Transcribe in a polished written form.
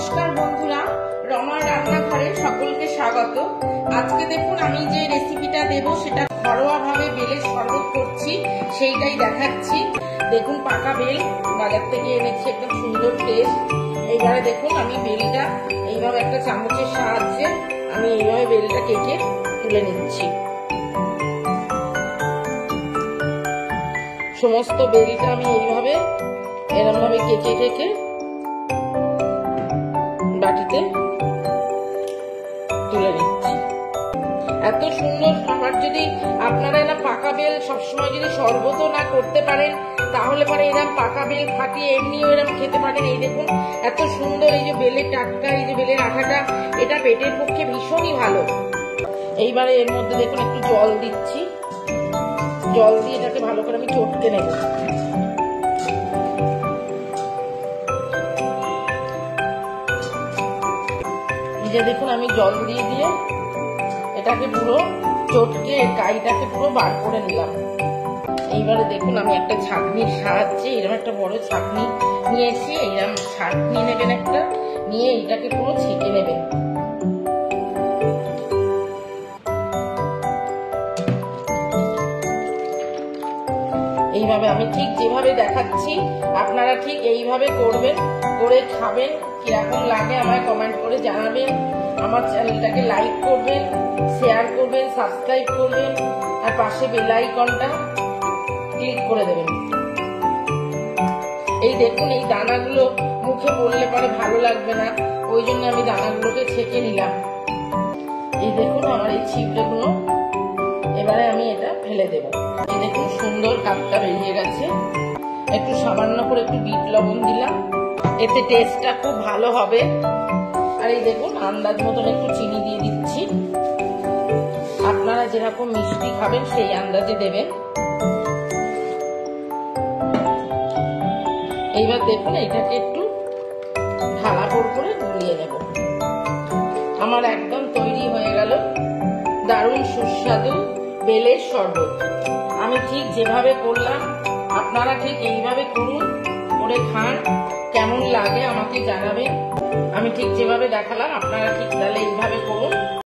নমস্কার বন্ধুরা, রমার রান্নাঘরে সকলকে স্বাগত। আজকে দেখুন আমি যে রেসিপিটা দেব সেটা ঘরোয়া ভাবে বেলের শরবত করছি, সেইটাই দেখাচ্ছি। দেখুন পাকা বেল বাজার থেকে এনেছি, একদম সুন্দর টেস্ট। এইবারে দেখুন আমি বেলটা এইভাবে একটা চামচের সাহায্যে আমি এইভাবে বেলটা কেটে তুলে নিচ্ছি। সমস্ত বেলটা আমি এইভাবে এরকম ভাবে কেটে বাটিতে তুলে নিচ্ছি। এত সুন্দর খাবার, যদি আপনারা না পাকা বেল সবসময় যদি শরবতও না করতে পারেন তাহলে পরে এরকম পাকা বেল ফাটিয়ে এমনিও এরকম খেতে পারেন। এই দেখুন এত সুন্দর, এই যে বেলের টাটকা, এই যে বেলের আঠাটা, এটা পেটের পক্ষে ভীষণই ভালো। এইবারে এর মধ্যে দেখুন একটু জল দিচ্ছি, জল দিয়ে এটাকে ভালো করে আমি চটকে নেব। এই যে দেখুন আমি জল দিয়ে এটাকে পুরো চটকে কাইটাকে পুরো বার করে নিলাম। এইবারে দেখুন আমি একটা ছাঁকনির সাহায্যে, এরকম একটা বড় ছাঁকনি নিয়েছি, এইরকম ছাঁকনি নেবেন একটা, নিয়ে এইটাকে পুরো ছেঁকে নেবেন। এইভাবে আমি ঠিক যেভাবে দেখাচ্ছি আপনারা ঠিক এইভাবে করবেন, করে খাবেন। কিরকম লাগে আমায় কমেন্ট করে জানাবেন। আমার চ্যানেলটাকে লাইক করবেন, শেয়ার করবেন, সাবস্ক্রাইব করবেন, আর পাশে বেল আইকনটা ক্লিক করে দেবেন। এই দেখুন এই দানাগুলো মুখে বললে পরে ভালো লাগবে না, ওই জন্য আমি দানাগুলোকে ছেঁকে নিলাম। এই দেখুন আমার এই ছিপড়েগুলো, এবারে আমি এটা ফেলে দেব। এই দেখুন সুন্দর কাপটা বেরিয়ে গেছে। একটু সামান্য করে একটু বিট লবণ দিলাম, এতে টেস্টটা খুব ভালো হবে। আর এই দেখুন আন্দাজ মতন একটু চিনি দিয়ে দিচ্ছি, আপনারা যেরকম মিষ্টি খাবেন সেই আন্দাজে দেবেন। এইবার দেখুন এটাকে একটু ঢালা করে গুলিয়ে নেব। আমার একদম তৈরি হয়ে গেল দারুণ সুস্বাদু বেলের শরবত। আমি ঠিক যেভাবে করলাম আপনারা ঠিক এইভাবে করুন, করে খান। কেমন লাগে আমাকে জানাবেন। আমি ঠিক যেভাবে দেখালাম আপনারা ঠিক তাহলে এইভাবে করুন।